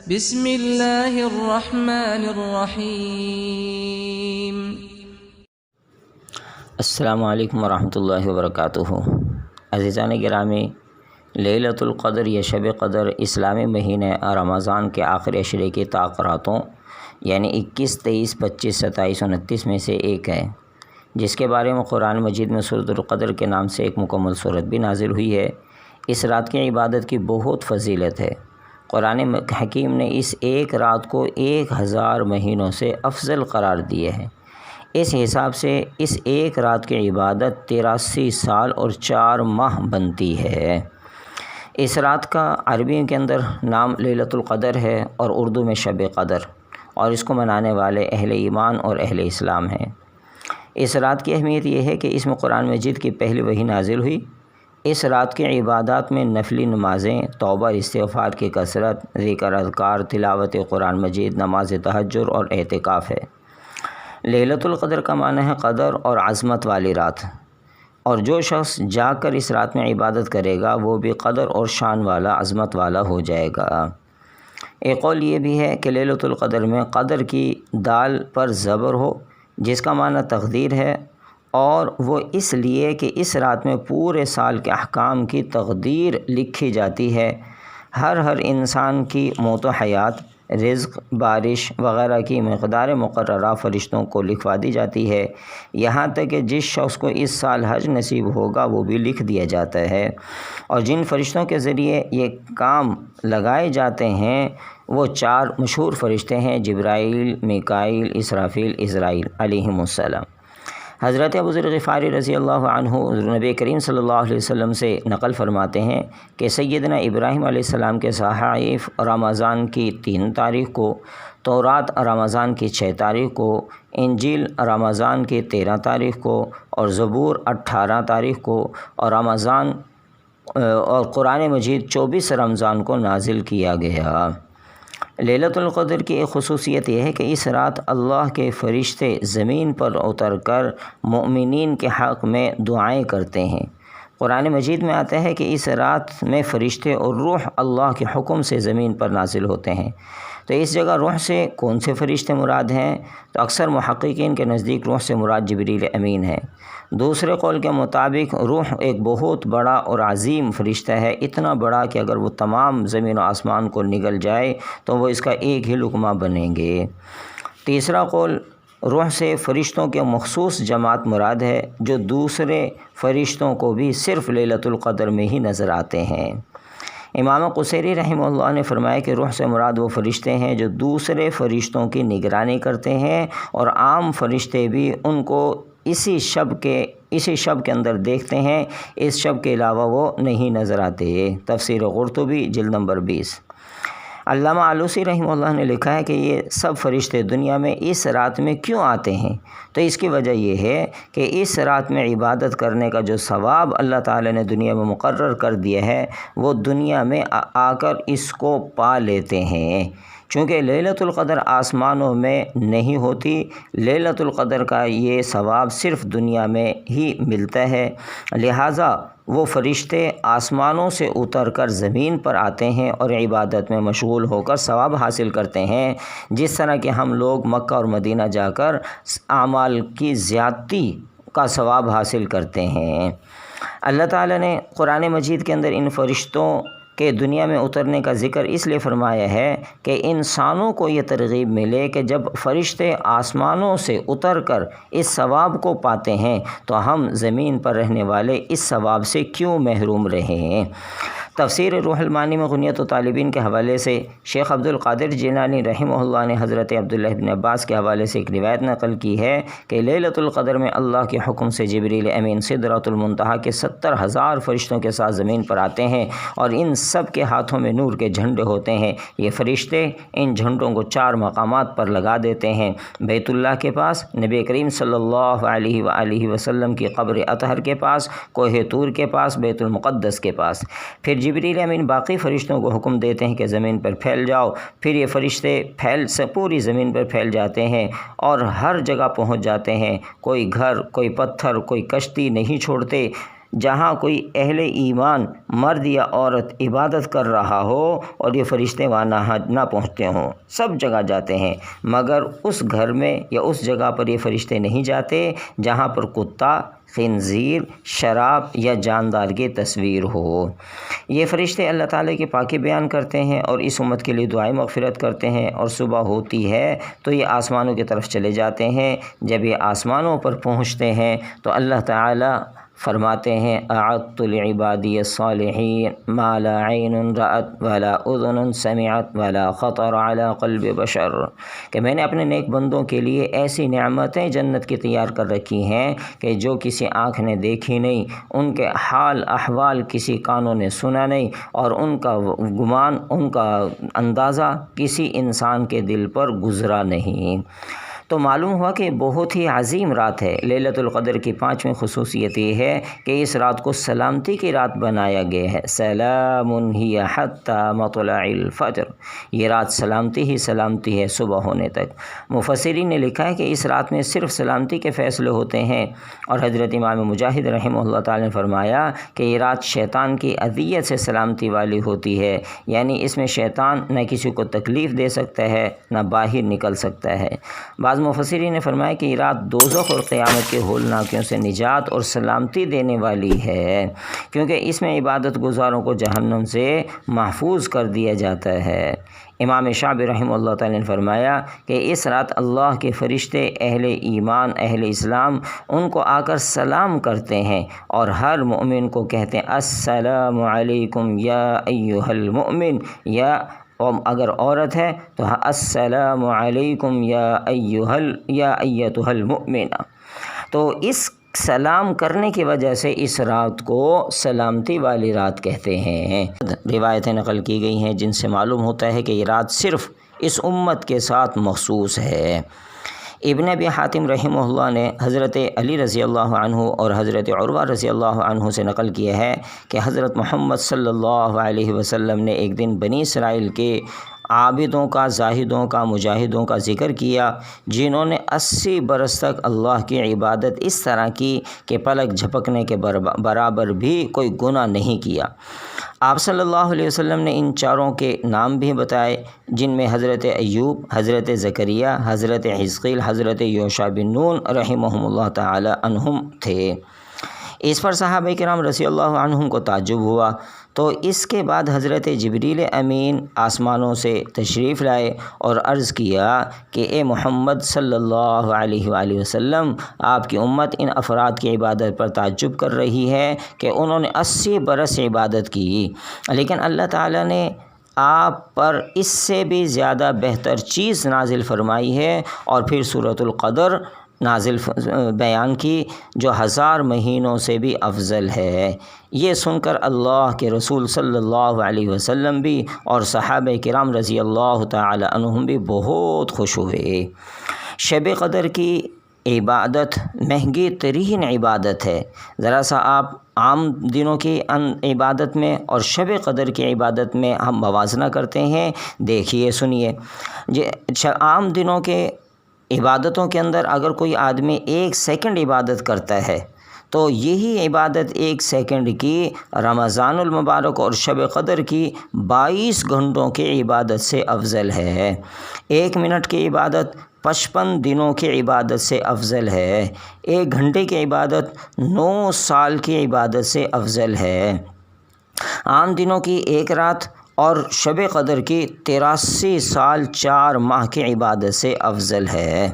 بسم اللہ الرحمن الرحیم۔ السلام علیکم ورحمۃ اللہ وبرکاتہ۔ عزیزان گرامی، لیلۃ القدر یا شب قدر اسلامی مہینے رمضان کے آخری عشرے کی تاخراتوں یعنی 21، 23، 25، 27، 29 میں سے ایک ہے، جس کے بارے میں قرآن مجید میں سورۃ القدر کے نام سے ایک مکمل سورت بھی نازل ہوئی ہے۔ اس رات کی عبادت کی بہت فضیلت ہے۔ قرآن حکیم نے اس ایک رات کو 1000 مہینوں سے افضل قرار دیے ہیں۔ اس حساب سے اس ایک رات کی عبادت 83 سال اور 4 ماہ بنتی ہے۔ اس رات کا عربی کے اندر نام لیلۃ القدر ہے اور اردو میں شب قدر، اور اس کو منانے والے اہل ایمان اور اہل اسلام ہیں۔ اس رات کی اہمیت یہ ہے کہ اس میں قرآن مجید کی پہلی وحی نازل ہوئی۔ اس رات کی عبادات میں نفلی نمازیں، توبہ استغفار کی کثرت، ذکر اذکار، تلاوت قرآن مجید، نماز تہجد اور اعتکاف ہے۔ لیلۃ القدر کا معنی ہے قدر اور عظمت والی رات، اور جو شخص جا کر اس رات میں عبادت کرے گا وہ بھی قدر اور شان والا، عظمت والا ہو جائے گا۔ ایک قول یہ بھی ہے کہ لیلۃ القدر میں قدر کی دال پر زبر ہو، جس کا معنی تقدیر ہے، اور وہ اس لیے کہ اس رات میں پورے سال کے احکام کی تقدیر لکھی جاتی ہے۔ ہر انسان کی موت و حیات، رزق، بارش وغیرہ کی مقدار مقررہ فرشتوں کو لکھوا دی جاتی ہے، یہاں تک کہ جس شخص کو اس سال حج نصیب ہوگا وہ بھی لکھ دیا جاتا ہے، اور جن فرشتوں کے ذریعے یہ کام لگائے جاتے ہیں وہ 4 مشہور فرشتے ہیں: جبرائیل، میکائیل، اسرافیل، عزرائیل علیہم السلام۔ حضرت ابو ذر غفاری رضی اللہ عنہ نبی کریم صلی اللہ علیہ وسلم سے نقل فرماتے ہیں کہ سیدنا ابراہیم علیہ السلام کے صحائف رمضان کی 3 تاریخ کو، تورات رمضان کی 6 تاریخ کو، انجیل رمضان کی 13 تاریخ کو، اور زبور 18 تاریخ کو، اور قرآن مجید 24 رمضان کو نازل کیا گیا۔ لیلۃ القدر کی ایک خصوصیت یہ ہے کہ اس رات اللہ کے فرشتے زمین پر اتر کر مومنین کے حق میں دعائیں کرتے ہیں۔ قرآن مجید میں آتا ہے کہ اس رات میں فرشتے اور روح اللہ کے حکم سے زمین پر نازل ہوتے ہیں۔ تو اس جگہ روح سے کون سے فرشتے مراد ہیں؟ تو اکثر محققین کے نزدیک روح سے مراد جبریل امین ہے۔ دوسرے قول کے مطابق روح ایک بہت بڑا اور عظیم فرشتہ ہے، اتنا بڑا کہ اگر وہ تمام زمین و آسمان کو نگل جائے تو وہ اس کا ایک ہی لقمہ بنیں گے۔ تیسرا قول روح سے فرشتوں کے مخصوص جماعت مراد ہے، جو دوسرے فرشتوں کو بھی صرف لیلۃ القدر میں ہی نظر آتے ہیں۔ امام قصیری رحمہ اللہ نے فرمایا کہ روح سے مراد وہ فرشتے ہیں جو دوسرے فرشتوں کی نگرانی کرتے ہیں، اور عام فرشتے بھی ان کو اسی شب کے اندر دیکھتے ہیں، اس شب کے علاوہ وہ نہیں نظر آتے۔ تفسیر قرطبی جلد نمبر 20۔ علامہ آلوسی رحمہ اللہ نے لکھا ہے کہ یہ سب فرشتے دنیا میں اس رات میں کیوں آتے ہیں؟ تو اس کی وجہ یہ ہے کہ اس رات میں عبادت کرنے کا جو ثواب اللہ تعالی نے دنیا میں مقرر کر دیا ہے وہ دنیا میں آ کر اس کو پا لیتے ہیں۔ چونکہ لیلۃ القدر آسمانوں میں نہیں ہوتی، لیلۃ القدر کا یہ ثواب صرف دنیا میں ہی ملتا ہے، لہٰذا وہ فرشتے آسمانوں سے اتر کر زمین پر آتے ہیں اور عبادت میں مشغول ہو کر ثواب حاصل کرتے ہیں، جس طرح کہ ہم لوگ مکہ اور مدینہ جا کر اعمال کی زیادتی کا ثواب حاصل کرتے ہیں۔ اللہ تعالیٰ نے قرآن مجید کے اندر ان فرشتوں کہ دنیا میں اترنے کا ذکر اس لیے فرمایا ہے کہ انسانوں کو یہ ترغیب ملے کہ جب فرشتے آسمانوں سے اتر کر اس ثواب کو پاتے ہیں تو ہم زمین پر رہنے والے اس ثواب سے کیوں محروم رہیں۔ تفسیر روح المعانی میں غنیت الطالبین کے حوالے سے شیخ عبد القادر جیلانی رحمہ اللہ نے حضرت عبداللہ بن عباس کے حوالے سے ایک روایت نقل کی ہے کہ لیلۃ القدر میں اللہ کے حکم سے جبریل امین سدرۃ المنتہا کے 70,000 فرشتوں کے ساتھ زمین پر آتے ہیں، اور ان سب کے ہاتھوں میں نور کے جھنڈے ہوتے ہیں۔ یہ فرشتے ان جھنڈوں کو 4 مقامات پر لگا دیتے ہیں: بیت اللہ کے پاس، نبی کریم صلی اللہ علیہ وآلہ وسلم کی قبر اطہر کے پاس، کوہ طور کے پاس، بیت المقدس کے پاس۔ پھر جبریل امین باقی فرشتوں کو حکم دیتے ہیں کہ زمین پر پھیل جاؤ، پھر یہ فرشتے پوری زمین پر پھیل جاتے ہیں اور ہر جگہ پہنچ جاتے ہیں، کوئی گھر، کوئی پتھر، کوئی کشتی نہیں چھوڑتے۔ جہاں کوئی اہل ایمان مرد یا عورت عبادت کر رہا ہو اور یہ فرشتے وہاں نہ پہنچتے ہوں، سب جگہ جاتے ہیں، مگر اس گھر میں یا اس جگہ پر یہ فرشتے نہیں جاتے جہاں پر کتا، خنزیر، شراب یا جاندار کی تصویر ہو۔ یہ فرشتے اللہ تعالیٰ کی پاکی بیان کرتے ہیں اور اس امت کے لیے دعائیں مغفرت کرتے ہیں، اور صبح ہوتی ہے تو یہ آسمانوں کی طرف چلے جاتے ہیں۔ جب یہ آسمانوں پر پہنچتے ہیں تو اللہ تعالیٰ فرماتے ہیں اعدت لعبادی الصالحین ما لا عین رأت ولا اذن سمعت ولا خطر علی قلب بشر، کہ میں نے اپنے نیک بندوں کے لیے ایسی نعمتیں جنت کی تیار کر رکھی ہیں کہ جو کسی آنکھ نے دیکھی نہیں، ان کے حال احوال کسی کانوں نے سنا نہیں، اور ان کا گمان، ان کا اندازہ کسی انسان کے دل پر گزرا نہیں۔ تو معلوم ہوا کہ بہت ہی عظیم رات ہے۔ لیلۃ القدر کی 5ویں خصوصیت یہ ہے کہ اس رات کو سلامتی کی رات بنایا گیا ہے۔ سلام ہی حتی مطلع الفجر، یہ رات سلامتی ہی سلامتی ہے صبح ہونے تک۔ مفسرین نے لکھا ہے کہ اس رات میں صرف سلامتی کے فیصلے ہوتے ہیں، اور حضرت امام مجاہد رحمہ اللہ تعالی نے فرمایا کہ یہ رات شیطان کی اذیت سے سلامتی والی ہوتی ہے، یعنی اس میں شیطان نہ کسی کو تکلیف دے سکتا ہے نہ باہر نکل سکتا ہے۔ بعض مفسرین نے فرمایا کہ یہ رات دوزخ اور قیامت کے ہولناکیوں سے نجات اور سلامتی دینے والی ہے، کیونکہ اس میں عبادت گزاروں کو جہنم سے محفوظ کر دیا جاتا ہے۔ امام شعبی رحمہ اللہ تعالی نے فرمایا کہ اس رات اللہ کے فرشتے اہل ایمان، اہل اسلام ان کو آ کر سلام کرتے ہیں، اور ہر مومن کو کہتے ہیں السلام علیکم یا ایھا المؤمن، یا اگر عورت ہے تو السلام علیکم یا ایتھا المؤمنہ۔ تو اس سلام کرنے کی وجہ سے اس رات کو سلامتی والی رات کہتے ہیں۔ روایتیں نقل کی گئی ہیں جن سے معلوم ہوتا ہے کہ یہ رات صرف اس امت کے ساتھ مخصوص ہے۔ ابن ابی حاتم رحمہ اللہ نے حضرت علی رضی اللہ عنہ اور حضرت عروہ رضی اللہ عنہ سے نقل کیا ہے کہ حضرت محمد صلی اللہ علیہ وسلم نے ایک دن بنی اسرائیل کے عابدوں کا، زاہدوں کا، مجاہدوں کا ذکر کیا، جنہوں نے 80 برس تک اللہ کی عبادت اس طرح کی کہ پلک جھپکنے کے برابر بھی کوئی گناہ نہیں کیا۔ آپ صلی اللہ علیہ وسلم نے ان چاروں کے نام بھی بتائے، جن میں حضرت ایوب، حضرت زکریہ، حضرت حزقیل، حضرت یوشع بن نون رحمہم اللہ تعالی عنہم تھے۔ اس پر صحابہ کرام رضی اللہ عنہم کو تعجب ہوا، تو اس کے بعد حضرت جبریل امین آسمانوں سے تشریف لائے اور عرض کیا کہ اے محمد صلی اللہ علیہ وآلہ وسلم، آپ کی امت ان افراد کی عبادت پر تعجب کر رہی ہے کہ انہوں نے 80 برس عبادت کی، لیکن اللہ تعالیٰ نے آپ پر اس سے بھی زیادہ بہتر چیز نازل فرمائی ہے، اور پھر سورۃ القدر نازل بیان کی جو 1000 مہینوں سے بھی افضل ہے۔ یہ سن کر اللہ کے رسول صلی اللہ علیہ وسلم بھی اور صحابہ کرام رضی اللہ تعالی عنہم بھی بہت خوش ہوئے۔ شب قدر کی عبادت مہنگی ترین عبادت ہے۔ ذرا سا آپ عام دنوں کی عبادت میں اور شب قدر کی عبادت میں ہم موازنہ کرتے ہیں، دیکھیے سنیے۔ عام دنوں کے عبادتوں کے اندر اگر کوئی آدمی 1 سیکنڈ عبادت کرتا ہے تو یہی عبادت 1 سیکنڈ کی رمضان المبارک اور شب قدر کی 22 گھنٹوں کی عبادت سے افضل ہے۔ 1 منٹ کی عبادت 55 دنوں کی عبادت سے افضل ہے۔ 1 گھنٹے کی عبادت 9 سال کی عبادت سے افضل ہے۔ عام دنوں کی 1 رات اور شب قدر کی 83 سال 4 ماہ کی عبادت سے افضل ہے۔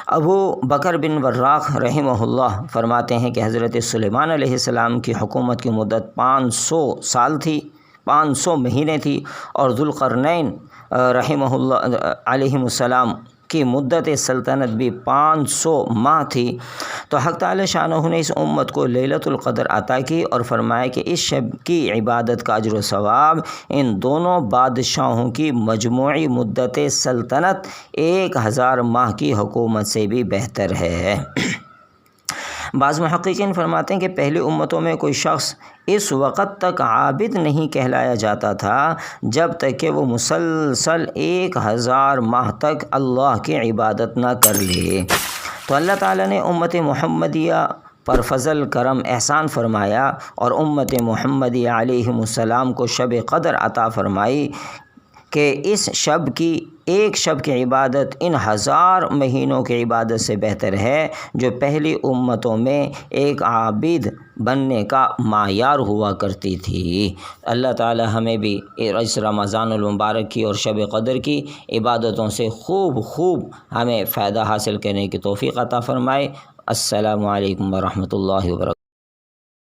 ابو بکر بن وراق رحمہ اللہ فرماتے ہیں کہ حضرت سلیمان علیہ السلام کی حکومت کی مدت 500 سال تھی، 500 مہینے تھی، اور ذوالقرنین رحمہ اللہ علیہ السلام کی مدت سلطنت بھی 500 ماہ تھی۔ تو حق تعالی شانہ نے اس امت کو لیلۃ القدر عطا کی اور فرمایا کہ اس شب کی عبادت کا اجر و ثواب ان دونوں بادشاہوں کی مجموعی مدت سلطنت 1000 ماہ کی حکومت سے بھی بہتر ہے۔ بعض محققین فرماتے ہیں کہ پہلی امتوں میں کوئی شخص اس وقت تک عابد نہیں کہلایا جاتا تھا جب تک کہ وہ مسلسل 1000 ماہ تک اللہ کی عبادت نہ کر لے۔ تو اللہ تعالیٰ نے امت محمدیہ پر فضل کرم احسان فرمایا اور امت محمدی علیہ السلام کو شب قدر عطا فرمائی کہ اس شب کی ایک شب کی عبادت ان 1000 مہینوں کی عبادت سے بہتر ہے جو پہلی امتوں میں ایک عابد بننے کا معیار ہوا کرتی تھی۔ اللہ تعالی ہمیں بھی اس رمضان المبارک کی اور شب قدر کی عبادتوں سے خوب ہمیں فائدہ حاصل کرنے کی توفیق عطا فرمائے۔ السلام علیکم ورحمۃ اللہ وبرکاتہ۔